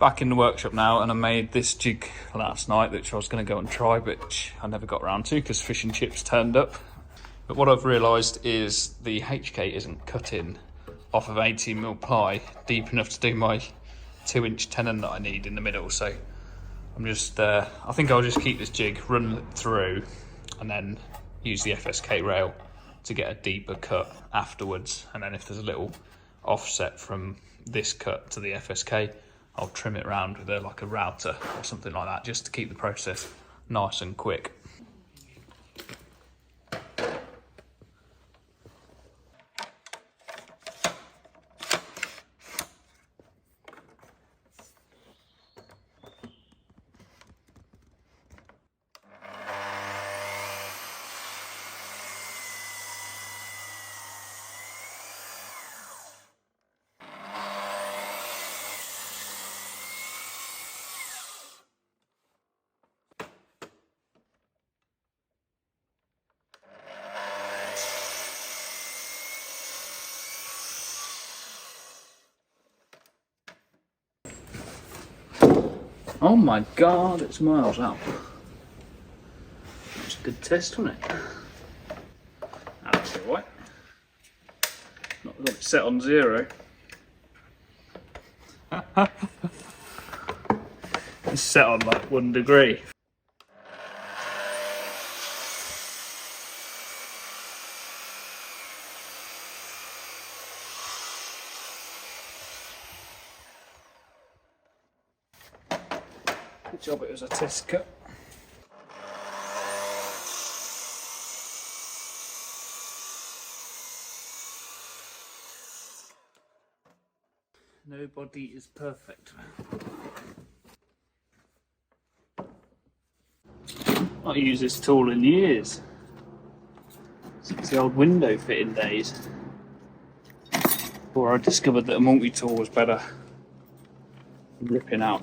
Back in the workshop now, and I made this jig last night, which I was going to go and try, but I never got around to because fish and chips turned up. But what I've realised is the HK isn't cut in off of 18mm ply deep enough to do my 2-inch tenon that I need in the middle. So I'm just, I think I'll just keep this jig, run it through, and then use the FSK rail to get a deeper cut afterwards. And then if there's a little offset from this cut to the FSK, I'll trim it around with like a router or something like that, just to keep the process nice and quick. Oh my god, it's miles out. That's a good test, wasn't it? That's alright. Not got it set on 0. It's set on like 1 degree. Good job it was a test cut. Nobody is perfect. I've used this tool in years. Since the old window fitting days. Before I discovered that a multi-tool was better than ripping out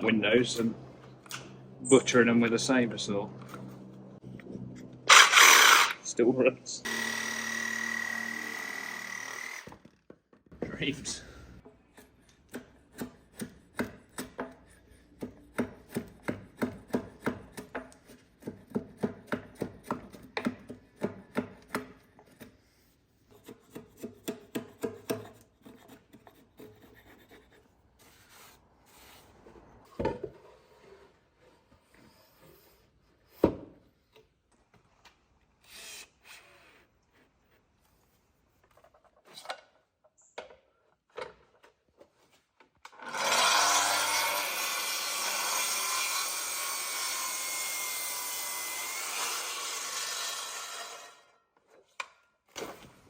windows and butchering them with a sabre saw. Still runs. Dreams.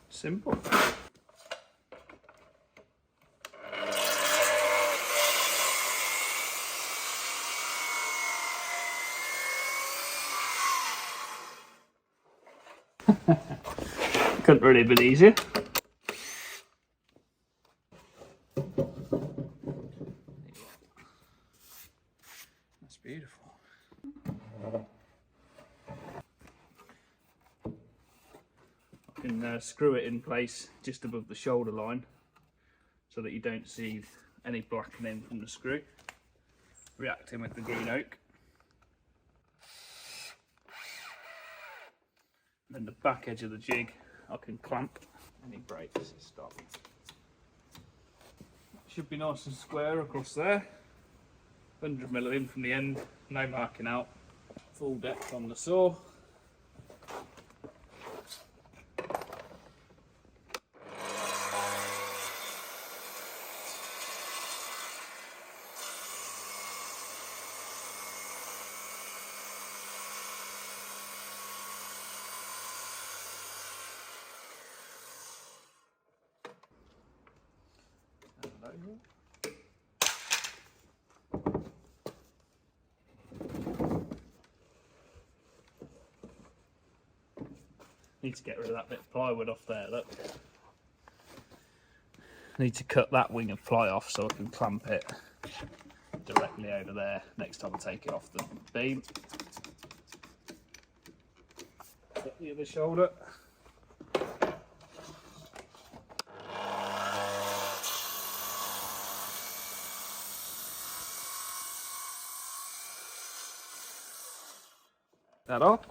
Simple. Couldn't really have been easier. That's beautiful. I can screw it in place just above the shoulder line so that you don't see any blackening from the screw, reacting with the green oak. And then the back edge of the jig I can clamp any breaks and stop. Should be nice and square across there. 100mm in from the end, no marking out, full depth on the saw. Need to get rid of that bit of plywood off there, look. Need to cut that wing of ply off so I can clamp it directly over there next time I take it off the beam. Cut the other shoulder. That off.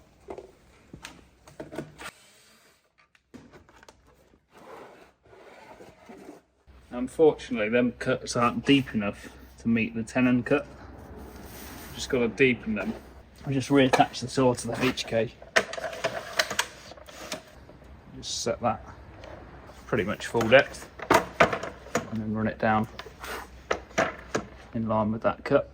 Unfortunately, them cuts aren't deep enough to meet the Tenon cut. Just got to deepen them. I just reattach the saw to the HK. Just set that pretty much full depth, and then run it down in line with that cut.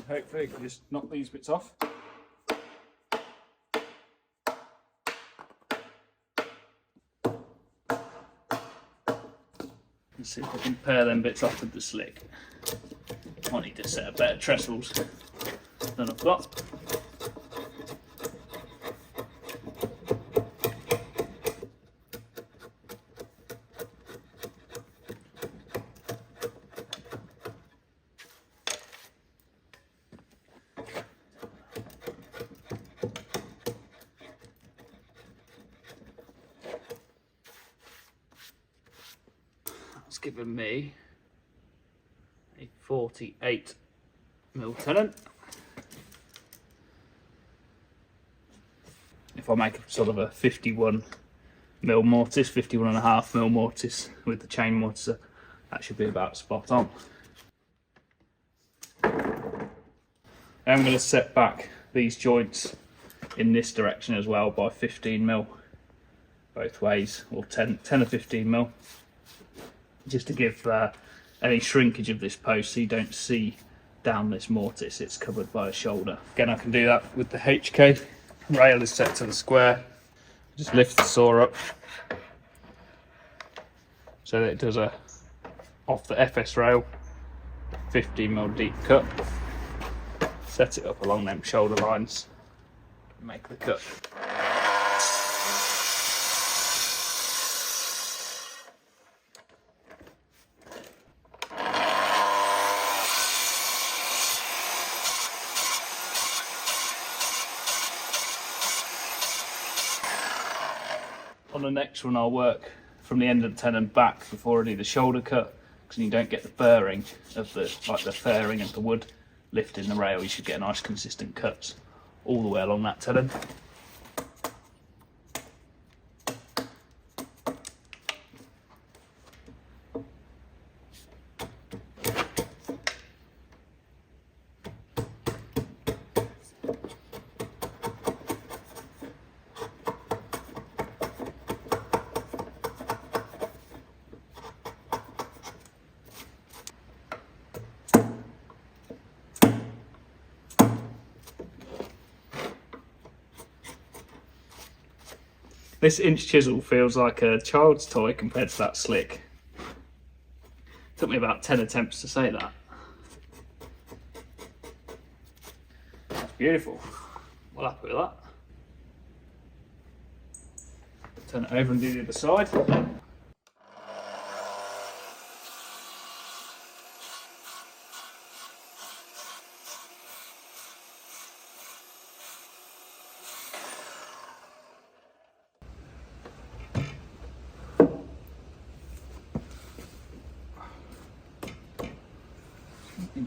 Hopefully, I can just knock these bits off. And see if I can pair them bits off with the slick. I need to set up better trestles than I've got. That's given me a 48mm Tenon. If I make sort of a 51mm mortise, 51.5mm mortise with the chain mortiser, that should be about spot on. I'm going to set back these joints in this direction as well by 15mm both ways, or 10 or 15mm, just to give any shrinkage of this post so you don't see down this mortise. It's covered by a shoulder. Again, I can do that with the HK. Rail is set to the square. Just lift the saw up so that it does a off the FS rail 15mm deep cut. Set it up along them shoulder lines, make the cut. On the next one, I'll work from the end of the tenon back before I do the shoulder cut, because you don't get the burring of the fairing of the wood lifting the rail. You should get nice consistent cuts all the way along that tenon. This inch chisel feels like a child's toy compared to that slick. Took me about 10 attempts to say that. That's beautiful. Well happy with that. Turn it over and do the other side.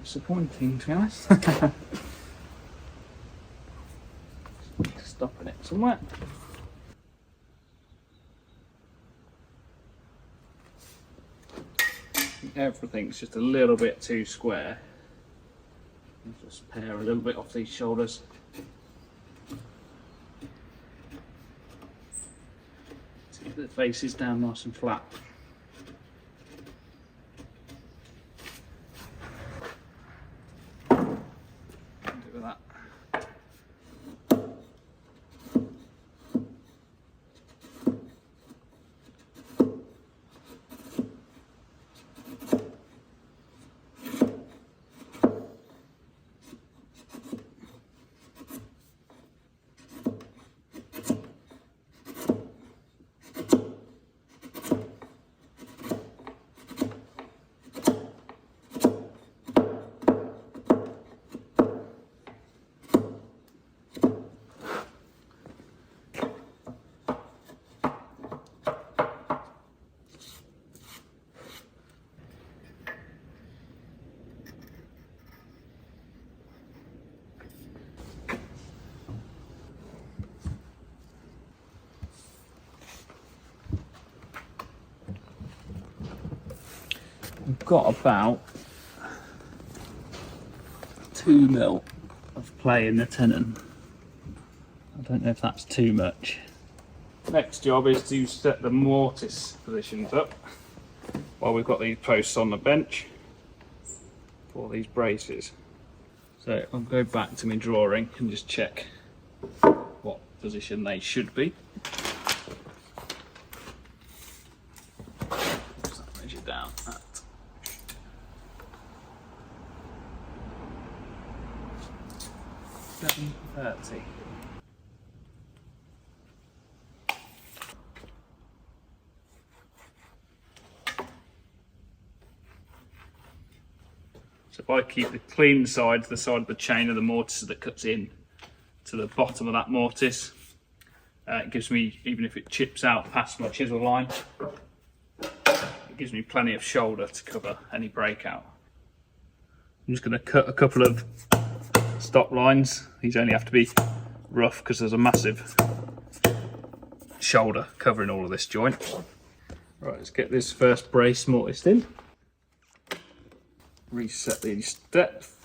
Disappointing, to be honest. Stopping it somewhere. Everything's just a little bit too square. Just pare a little bit off these shoulders. To get the faces down nice and flat. we've got about 2 mil of play in the tenon. I don't know if that's too much. Next job is to set the mortise positions up while we've got these posts on the bench for these braces. So I'll go back to my drawing and just check what position they should be. So that measure down at 730. So if I keep the clean side, the side of the chain of the mortise that cuts in to the bottom of that mortise, it gives me, even if it chips out past my chisel line, it gives me plenty of shoulder to cover any breakout. I'm just going to cut a couple of stop lines. These only have to be rough because there's a massive shoulder covering all of this joint. Right, let's get this first brace mortised in. Reset the depth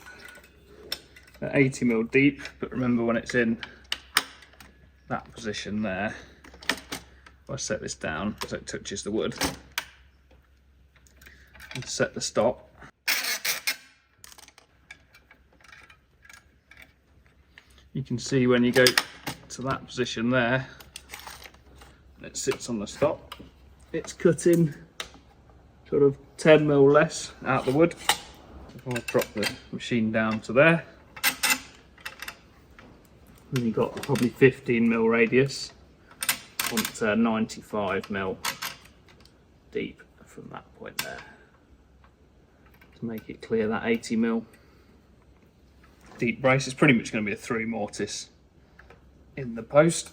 at 80mm deep, but remember when it's in that position there, if I set this down so it touches the wood and set the stop, you can see when you go to that position there and it sits on the stop, it's cutting sort of 10mm less out the wood. If I drop the machine down to there, then you've got probably 15mm radius, want 95mm deep from that point there to make it clear that 80mm deep brace is pretty much going to be a through mortise in the post.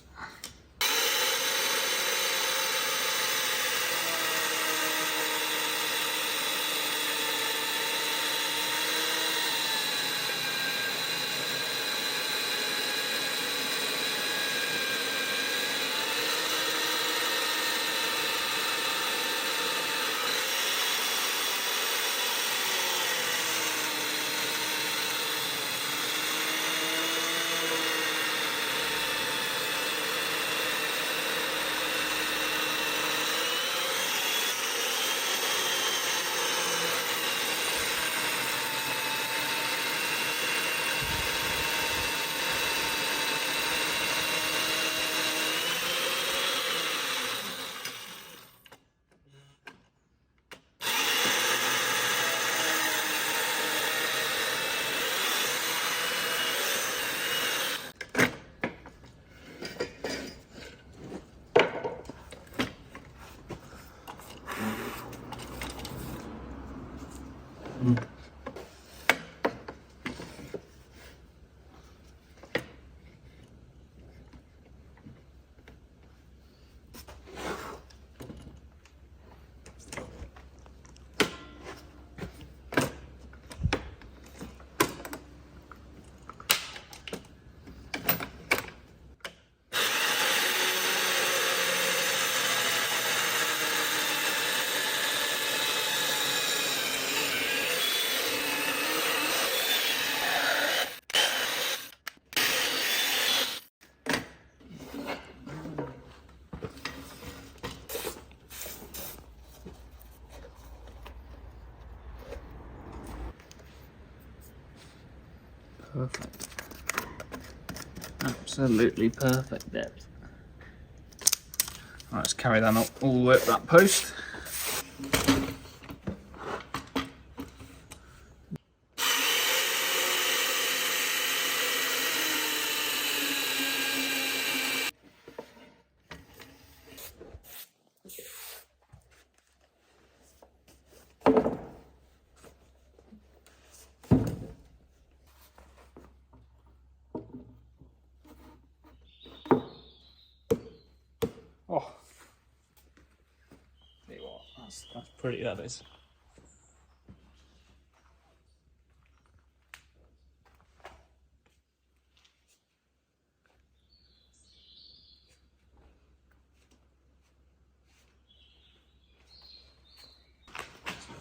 Perfect. Absolutely perfect depth. Right, let's carry that up all the way up that post. Oh, see what? That's pretty, that is.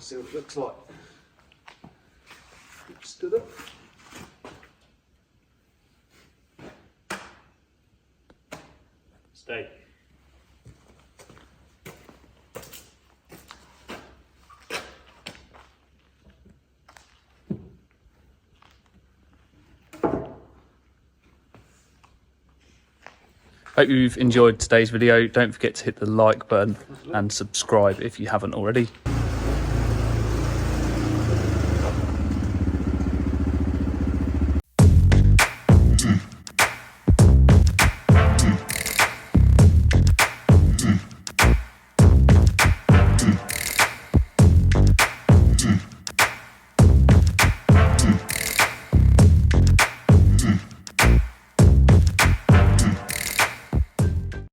See what it looks like. Stood up. Stay. Hope you've enjoyed today's video. Don't forget to hit the like button and subscribe if you haven't already.